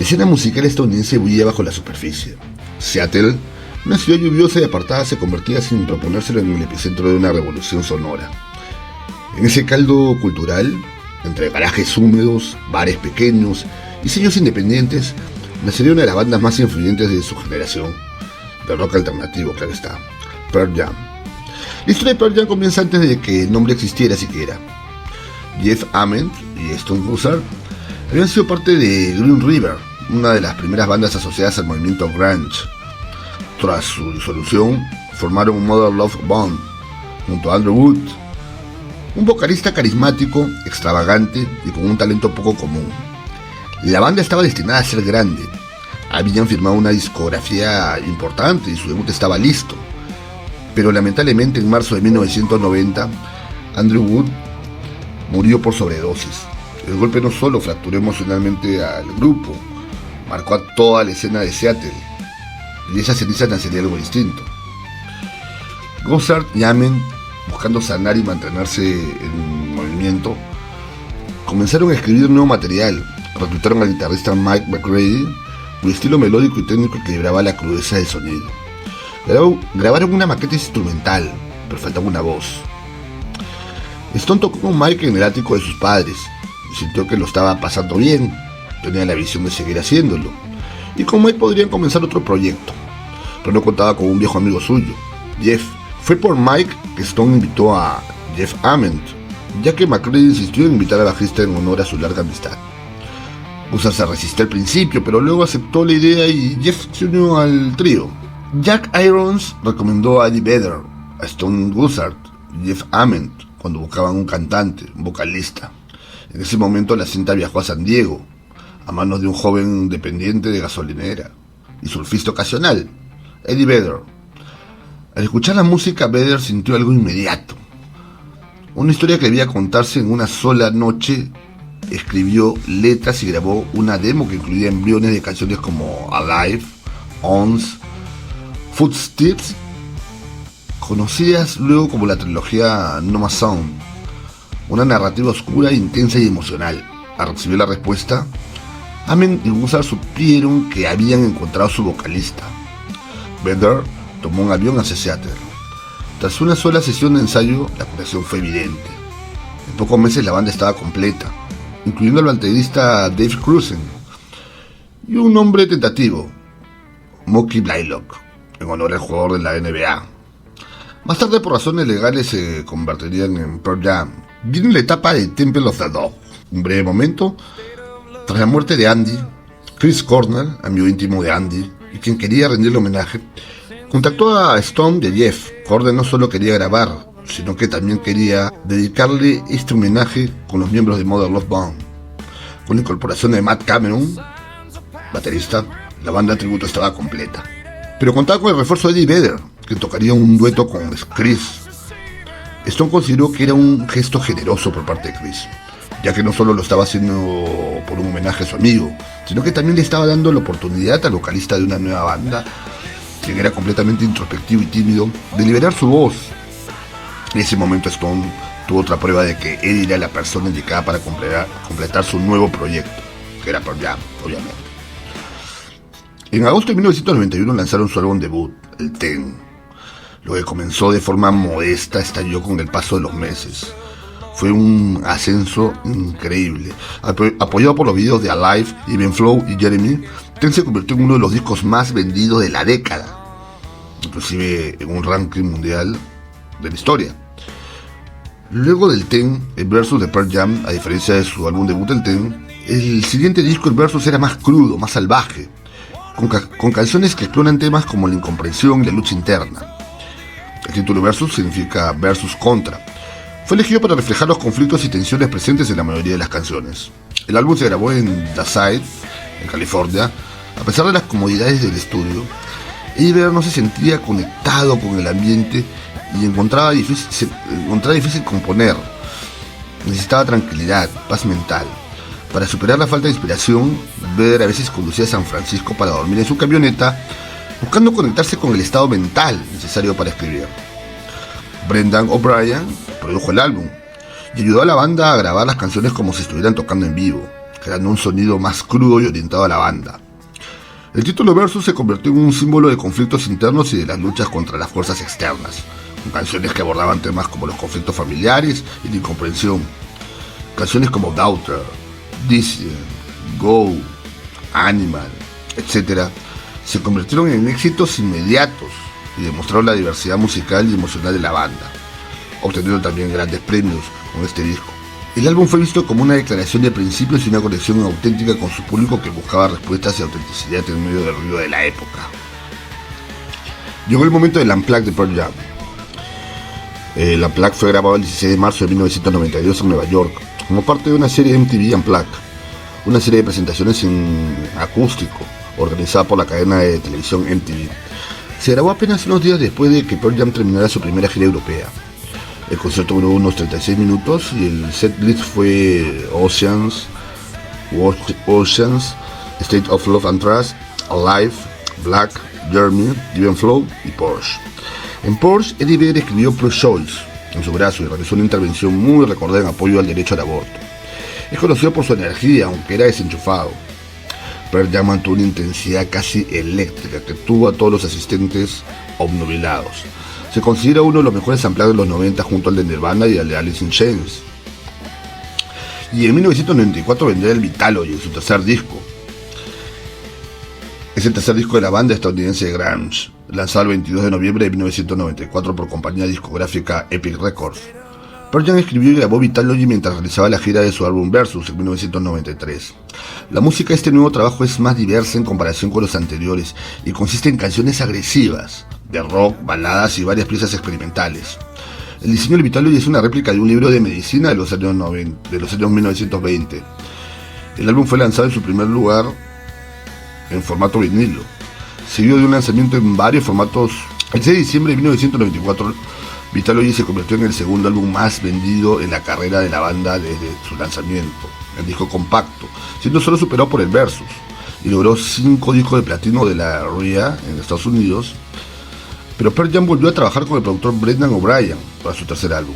escena musical estadounidense bullía bajo la superficie. Seattle, una ciudad lluviosa y apartada, se convertía sin proponérselo en el epicentro de una revolución sonora. En ese caldo cultural, entre garajes húmedos, bares pequeños y sellos independientes, nacería una de las bandas más influyentes de su generación, de rock alternativo, claro está, Pearl Jam. La historia de Pearl Jam comienza antes de que el nombre existiera siquiera. Jeff Ament y Stone Gossard habían sido parte de Green River, una de las primeras bandas asociadas al movimiento grunge. Tras su disolución, formaron Mother Love Bone junto a Andrew Wood, un vocalista carismático, extravagante y con un talento poco común. La banda estaba destinada a ser grande. Habían firmado una discografía importante y su debut estaba listo. Pero lamentablemente en marzo de 1990, Andrew Wood murió por sobredosis. El golpe no solo fracturó emocionalmente al grupo, marcó a toda la escena de Seattle, y de esas cenizas nacería algo distinto. Gossard y Ament, buscando sanar y mantenerse en movimiento, comenzaron a escribir nuevo material. Reclutaron al guitarrista Mike McCready, cuyo estilo melódico y técnico equilibraba la crudeza del sonido. Grabaron una maqueta instrumental, pero faltaba una voz. Stone tocó con Mike en el ático de sus padres y sintió que lo estaba pasando bien. Tenía la visión de seguir haciéndolo, y con Mike podrían comenzar otro proyecto, pero no contaba con un viejo amigo suyo, Jeff. Fue por Mike que Stone invitó a Jeff Ament, ya que McCready insistió en invitar al bajista en honor a su larga amistad. Gossard se resistió al principio, pero luego aceptó la idea y Jeff se unió al trío. Jack Irons recomendó a Eddie Vedder, a Stone Gossard y Jeff Ament cuando buscaban un cantante, un vocalista. En ese momento la cinta viajó a San Diego, a manos de un joven dependiente de gasolinera y surfista ocasional, Eddie Vedder. Al escuchar la música, Vedder sintió algo inmediato. Una historia que debía contarse en una sola noche. Escribió letras y grabó una demo que incluía embriones de canciones como Alive, Ons, Footsteps, conocidas luego como la trilogía Noma Sound, una narrativa oscura, intensa y emocional. Al recibir la respuesta, Ament y Gossard supieron que habían encontrado a su vocalista. Vedder tomó un avión hacia Seattle. Tras una sola sesión de ensayo, la conexión fue evidente. En pocos meses la banda estaba completa, incluyendo al baterista Dave Cruzen y un nombre tentativo, Mookie Blaylock, en honor al jugador de la NBA. Más tarde, por razones legales, se convertirían en Pearl Jam. Viene la etapa de Temple of the Dog. Un breve momento, tras la muerte de Andy, Chris Cornell, amigo íntimo de Andy y quien quería rendirle homenaje, contactó a Stone y a Jeff. Cornell no solo quería grabar, sino que también quería dedicarle este homenaje con los miembros de Mother Love Bone. Con la incorporación de Matt Cameron, baterista, la banda tributo estaba completa. Pero contaba con el refuerzo de Eddie Vedder, que tocaría un dueto con Chris. Stone consideró que era un gesto generoso por parte de Chris, ya que no solo lo estaba haciendo por un homenaje a su amigo, sino que también le estaba dando la oportunidad al vocalista de una nueva banda, quien era completamente introspectivo y tímido, de liberar su voz. En ese momento Stone tuvo otra prueba de que Eddie era la persona indicada para completar su nuevo proyecto, que era Pearl Jam, obviamente. En agosto de 1991 lanzaron su álbum debut, el Ten. Lo que comenzó de forma modesta estalló con el paso de los meses. Fue un ascenso increíble. Apoyado por los videos de Alive, Even Flow y Jeremy, Ten se convirtió en uno de los discos más vendidos de la década, inclusive en un ranking mundial de la historia. Luego del Ten, el Versus de Pearl Jam, a diferencia de su álbum debut el Ten, el siguiente disco, el Versus, era más crudo, más salvaje, con canciones que exploran temas como la incomprensión y la lucha interna. El título Versus significa versus contra. Fue elegido para reflejar los conflictos y tensiones presentes en la mayoría de las canciones. El álbum se grabó en The Side, en California. A pesar de las comodidades del estudio, Eddie Vedder no se sentía conectado con el ambiente y encontraba difícil componer. Necesitaba tranquilidad, paz mental. Para superar la falta de inspiración, Vedder a veces conducía a San Francisco para dormir en su camioneta, buscando conectarse con el estado mental necesario para escribir. Brendan O'Brien produjo el álbum y ayudó a la banda a grabar las canciones como si estuvieran tocando en vivo. creando un sonido más crudo y orientado a la banda. El título Versus se convirtió en un símbolo de conflictos internos y de las luchas contra las fuerzas externas, con canciones que abordaban temas como los conflictos familiares y la incomprensión. Canciones como Doubter, Dissident, Go, Animal, etc., se convirtieron en éxitos inmediatos y demostraron la diversidad musical y emocional de la banda, obteniendo también grandes premios con este disco. El álbum fue visto como una declaración de principios y una conexión auténtica con su público que buscaba respuestas y autenticidad en medio del ruido de la época. Llegó el momento del Unplugged de Pearl Jam. El Unplugged fue grabado el 16 de marzo de 1992 en Nueva York, como parte de una serie MTV Unplugged, una serie de presentaciones en acústico, organizada por la cadena de televisión MTV. Se grabó apenas unos días después de que Pearl Jam terminara su primera gira europea. El concierto duró unos 36 minutos y el setlist fue Oceans, State of Love and Trust, Alive, Black, Jeremy, Even Flow y Porsche. En Porsche, Eddie Vedder escribió Pro-Choice en su brazo y realizó una intervención muy recordada en apoyo al derecho al aborto. Es conocido por su energía, aunque era desenchufado. Pearl Jam mantuvo una intensidad casi eléctrica que tuvo a todos los asistentes obnubilados. Se considera uno de los mejores ampliados de los 90 junto al de Nirvana y al de Alice in Chains. Y en 1994 vendría el Vitalogy, su tercer disco. Es el tercer disco de la banda estadounidense Grunge, lanzado el 22 de noviembre de 1994 por compañía discográfica Epic Records. Pearl Jam escribió y grabó Vitalogy mientras realizaba la gira de su álbum Versus en 1993. La música de este nuevo trabajo es más diversa en comparación con los anteriores y consiste en canciones agresivas, de rock, baladas y varias piezas experimentales. El diseño del Vitalogy es una réplica de un libro de medicina de los años 1920. El álbum fue lanzado en su primer lugar en formato vinilo, seguido de un lanzamiento en varios formatos. El 6 de diciembre de 1994, Vitalogy se convirtió en el segundo álbum más vendido en la carrera de la banda desde su lanzamiento, el disco compacto, siendo solo superado por el Versus, y logró 5 discos de platino de la RIAA en Estados Unidos. Pero Pearl Jam volvió a trabajar con el productor Brendan O'Brien para su tercer álbum.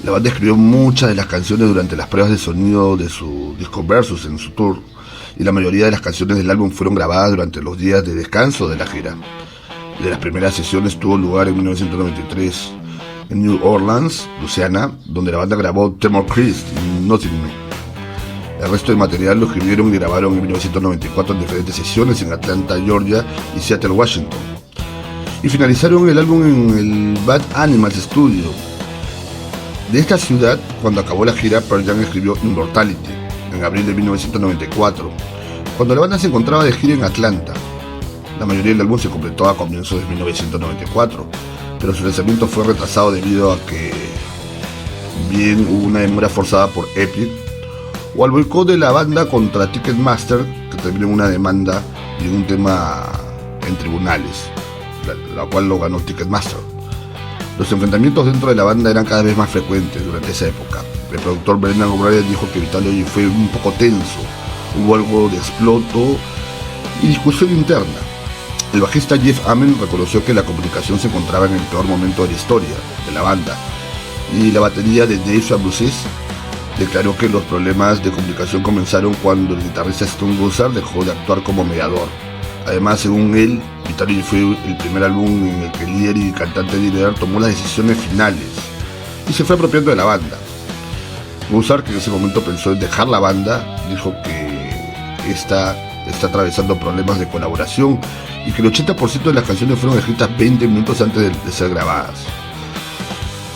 La banda escribió muchas de las canciones durante las pruebas de sonido de su disco Versus en su tour, y la mayoría de las canciones del álbum fueron grabadas durante los días de descanso de la gira. De las primeras sesiones tuvo lugar en 1993 en New Orleans, Luisiana, donde la banda grabó Tremor Christ y Nothing Me. El resto del material lo escribieron y grabaron en 1994 en diferentes sesiones en Atlanta, Georgia y Seattle, Washington. Y finalizaron el álbum en el Bad Animals Studio. De esta ciudad, cuando acabó la gira, Pearl Jam escribió Immortality en abril de 1994, cuando la banda se encontraba de gira en Atlanta. La mayoría del álbum se completó a comienzos de 1994, pero su lanzamiento fue retrasado debido a que bien hubo una demora forzada por Epic o al boicot de la banda contra Ticketmaster, que terminó en una demanda y en un tema en tribunales, la cual lo ganó Ticketmaster. Los enfrentamientos dentro de la banda eran cada vez más frecuentes durante esa época. El productor Brendan O'Brien dijo que Vitalogy fue un poco tenso, hubo algo de exploto y discusión interna. El bajista Jeff Ament reconoció que la comunicación se encontraba en el peor momento de la historia de la banda, y la batería de Dave Sabusis declaró que los problemas de comunicación comenzaron cuando el guitarrista Stone Gossard dejó de actuar como mediador. Además, según él, Vitalogy fue el primer álbum en el que el líder y cantante Eddie Vedder tomó las decisiones finales y se fue apropiando de la banda. Gossard, que en ese momento pensó en dejar la banda, dijo que está atravesando problemas de colaboración y que el 80% de las canciones fueron escritas 20 minutos antes de ser grabadas,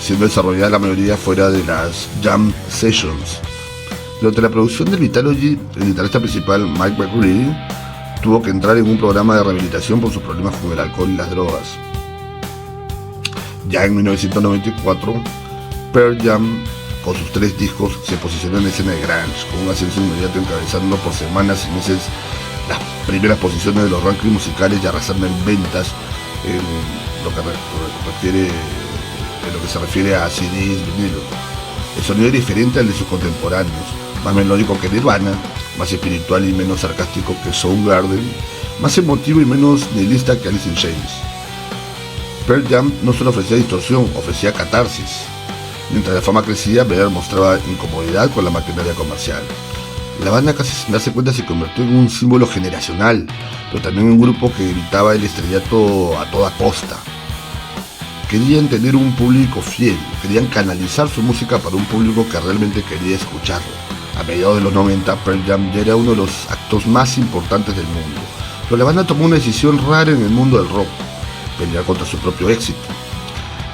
siendo desarrollada la mayoría fuera de las jam sessions. Durante la producción del Vitalogy, el guitarrista principal Mike McCready tuvo que entrar en un programa de rehabilitación por sus problemas con el alcohol y las drogas. Ya en 1994, Pearl Jam, con sus 3 discos, se posicionó en la escena de grunge, con un ascenso inmediato encabezando por semanas y meses las primeras posiciones de los rankings musicales y arrasando en ventas en lo que se refiere a CDs, vinilos. El sonido es diferente al de sus contemporáneos, más melódico que Nirvana, más espiritual y menos sarcástico que Soundgarden, más emotivo y menos nihilista que Alice in Chains. Pearl Jam no solo ofrecía distorsión, ofrecía catarsis. Mientras la fama crecía, Vedder mostraba incomodidad con la maquinaria comercial. La banda, casi sin darse cuenta, se convirtió en un símbolo generacional, pero también en un grupo que evitaba el estrellato a toda costa. Querían tener un público fiel, querían canalizar su música para un público que realmente quería escucharlo. A mediados de los 90, Pearl Jam ya era uno de los actos más importantes del mundo, pero la banda tomó una decisión rara en el mundo del rock: pelear contra su propio éxito.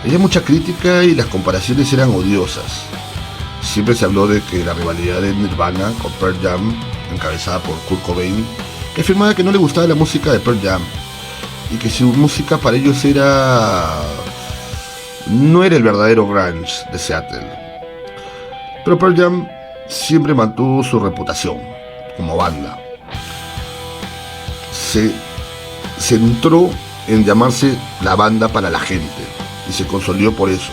Había mucha crítica y las comparaciones eran odiosas. Siempre se habló de que la rivalidad de Nirvana con Pearl Jam, encabezada por Kurt Cobain, que afirmaba que no le gustaba la música de Pearl Jam y que su música para ellos no era el verdadero grunge de Seattle. Pero Pearl Jam siempre mantuvo su reputación como banda. Se centró en llamarse la banda para la gente y se consolidó por eso,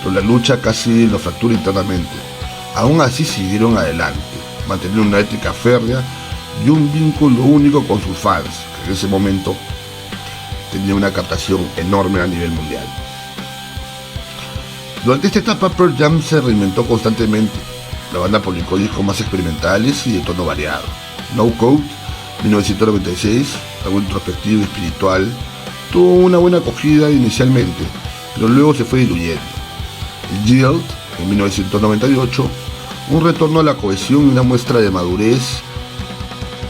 pero la lucha casi lo fracturó internamente. Aún así siguieron adelante, manteniendo una ética férrea y un vínculo único con sus fans, que en ese momento tenía una captación enorme a nivel mundial. Durante esta etapa, Pearl Jam se reinventó constantemente. La banda publicó discos más experimentales y de tono variado. No Code, 1996, algo introspectivo y espiritual, tuvo una buena acogida inicialmente, pero luego se fue diluyendo. Yield, en 1998, un retorno a la cohesión y una muestra de madurez,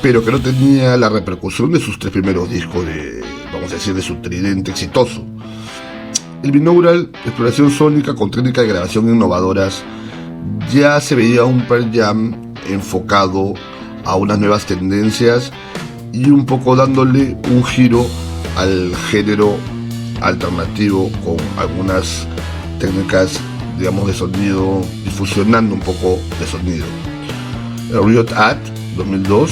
pero que no tenía la repercusión de sus 3 primeros discos de su tridente exitoso. El binaural, exploración sónica con técnicas de grabación innovadoras, ya se veía un Pearl Jam enfocado a unas nuevas tendencias y un poco dándole un giro al género alternativo con algunas técnicas, digamos, de sonido y fusionando un poco de sonido. El Riot Act 2002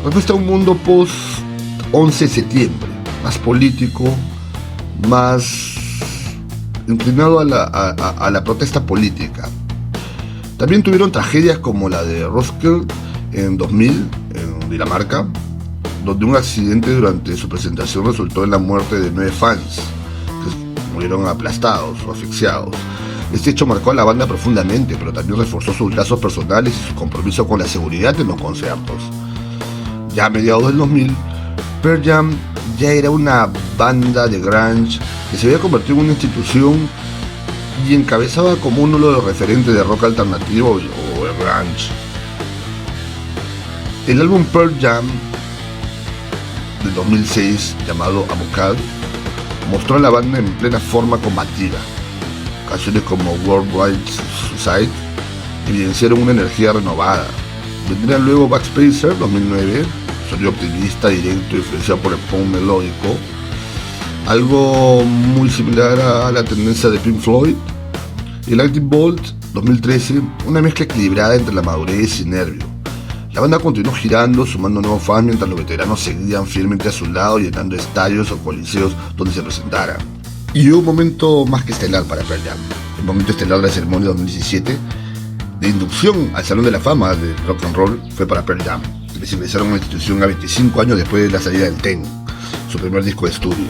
representa un mundo post 11 de septiembre, más político, más inclinado a la protesta política. También tuvieron tragedias como la de Roskilde en 2000 en Dinamarca, donde un accidente durante su presentación resultó en la muerte de 9 fans, que murieron aplastados o asfixiados. Este hecho marcó a la banda profundamente, pero también reforzó sus lazos personales y su compromiso con la seguridad en los conciertos. Ya a mediados del 2000, Pearl Jam ya era una banda de grunge que se había convertido en una institución y encabezaba como uno de los referentes de rock alternativo o el grunge. El álbum Pearl Jam del 2006, llamado Avocado, mostró a la banda en plena forma combativa. Canciones como Worldwide Suicide evidenciaron una energía renovada. Vendrían luego Backspacer 2009, sonido optimista, directo, influenciado por el punk melódico, algo muy similar a la tendencia de Pink Floyd. Y Lightning Bolt 2013, una mezcla equilibrada entre la madurez y nervio. La banda continuó girando, sumando nuevos fans, mientras los veteranos seguían fielmente a su lado, llenando estadios o coliseos donde se presentaran. Y hubo un momento más que estelar para Pearl Jam, el momento estelar de la ceremonia 2017 de inducción al Salón de la Fama del Rock and Roll fue para Pearl Jam, quienes ingresaron a la institución a 25 años después de la salida del Ten, su primer disco de estudio.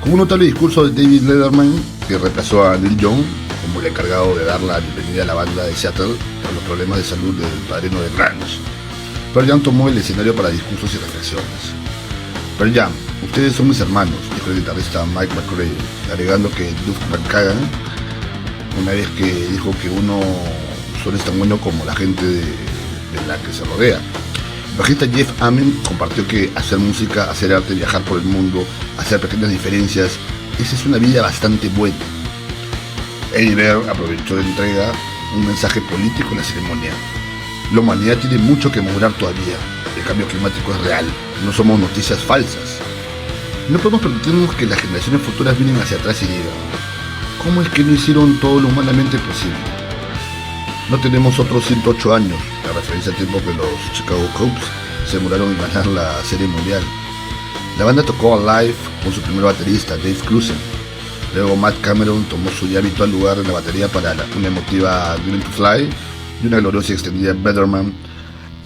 Con un notable discurso de David Letterman, que reemplazó a Neil Young como el encargado de dar la bienvenida a la banda de Seattle por los problemas de salud del padrino de grunge, Pearl Jam tomó el escenario para discursos y reflexiones. Pearl Jam, ustedes son mis hermanos, dijo el guitarrista Mike McCready, agregando que Duff McKagan, una vez que dijo que uno solo es tan bueno como la gente de la que se rodea. El bajista Jeff Ament compartió que hacer música, hacer arte, viajar por el mundo, hacer pequeñas diferencias, esa es una vida bastante buena. Eddie Vedder aprovechó de entrega un mensaje político en la ceremonia. La humanidad tiene mucho que mejorar todavía. El cambio climático es real, no somos noticias falsas. No podemos permitirnos que las generaciones futuras miren hacia atrás y digan: ¿cómo es que no hicieron todo lo humanamente posible? No tenemos otros 108 años, la referencia al tiempo que los Chicago Cubs se demoraron en ganar la Serie Mundial. La banda tocó Alive con su primer baterista, Dave Klusen. Luego Matt Cameron tomó su ya habitual lugar en la batería para una emotiva Learn to Fly y una gloriosa y extendida Betterman.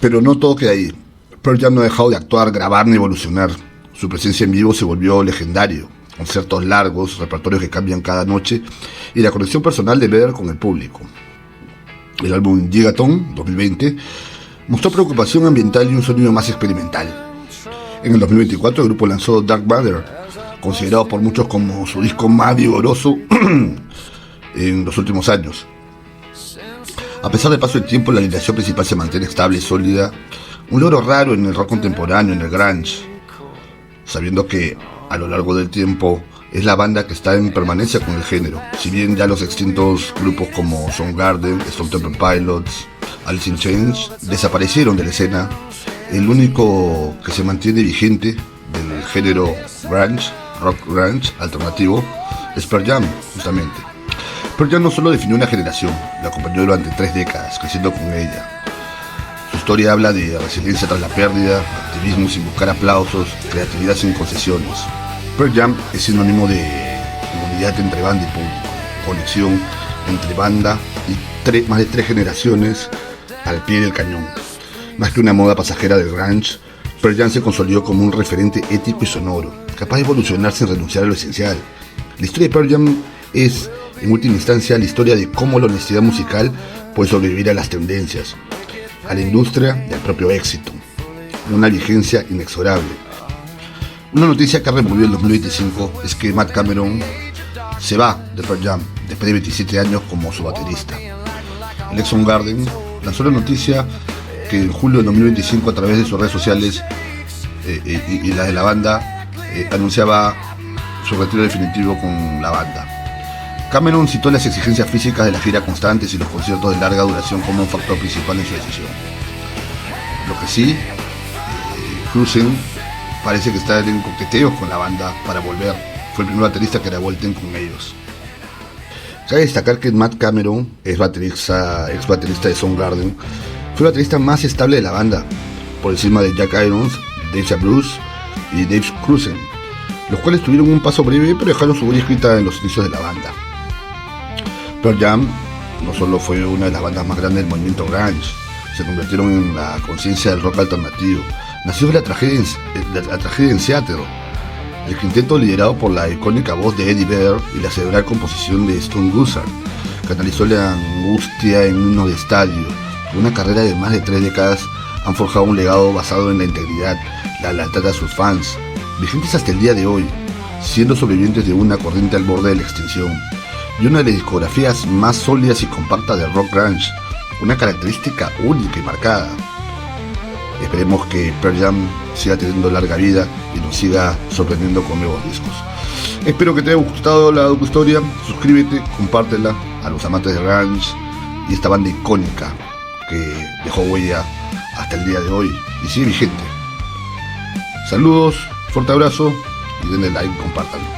Pero no todo queda ahí. Pearl Jam no ha dejado de actuar, grabar ni evolucionar. Su presencia en vivo se volvió legendario. Conciertos largos, repertorios que cambian cada noche y la conexión personal de Vedder con el público. El álbum Gigaton 2020 mostró preocupación ambiental y un sonido más experimental. En el 2024 el grupo lanzó Dark Matter, considerado por muchos como su disco más vigoroso en los últimos años. A pesar del paso del tiempo, la alineación principal se mantiene estable y sólida, un logro raro en el rock contemporáneo, en el grunge, sabiendo que a lo largo del tiempo es la banda que está en permanencia con el género. Si bien ya los extintos grupos como Soundgarden, Stone Temple Pilots, Alice in Chains desaparecieron de la escena, el único que se mantiene vigente del género grunge, rock grunge alternativo, es Pearl Jam, justamente. Pearl Jam no solo definió una generación, la acompañó durante 3 décadas, creciendo con ella. Su historia habla de resiliencia tras la pérdida, activismo sin buscar aplausos, creatividad sin concesiones. Pearl Jam es sinónimo de comunidad entre banda y público, conexión entre banda y más de 3 generaciones al pie del cañón. Más que una moda pasajera del grunge, Pearl Jam se consolidó como un referente ético y sonoro, capaz de evolucionar sin renunciar a lo esencial. La historia de Pearl Jam es, en última instancia, la historia de cómo la honestidad musical puede sobrevivir a las tendencias, a la industria y al propio éxito. Una vigencia inexorable. Una noticia que ha removido el 2025 es que Matt Cameron se va de Pearl Jam después de 27 años como su baterista. El ex Soundgarden lanzó la noticia que en julio de 2025, a través de sus redes sociales y la de la banda, anunciaba su retiro definitivo con la banda. Cameron citó las exigencias físicas de la gira constantes y los conciertos de larga duración como un factor principal en su decisión. Lo que sí, Cruisen parece que está en coqueteos con la banda para volver. Fue el primer baterista que la vuelten con ellos. Cabe destacar que Matt Cameron, ex baterista de Soundgarden, fue el baterista más estable de la banda, por encima de Jack Irons, Dave Bruce y Dave Cruisen, los cuales tuvieron un paso breve pero dejaron su huella escrita en los inicios de la banda. Pearl Jam no solo fue una de las bandas más grandes del movimiento grunge, se convirtieron en la conciencia del rock alternativo. Nació de la tragedia en Seattle. El quinteto, liderado por la icónica voz de Eddie Vedder y la cerebral composición de Stone Gossard, canalizó la angustia en himnos de estadio. Una carrera de más de 3 décadas han forjado un legado basado en la integridad, la lealtad a sus fans, vigentes hasta el día de hoy, siendo sobrevivientes de una corriente al borde de la extinción, y una de las discografías más sólidas y compactas del rock grunge, una característica única y marcada. Esperemos que Pearl Jam siga teniendo larga vida y nos siga sorprendiendo con nuevos discos. Espero que te haya gustado la historia, suscríbete, compártela a los amantes de grunge y esta banda icónica que dejó huella hasta el día de hoy y sigue vigente. Saludos, fuerte abrazo y denle like, compártanlo.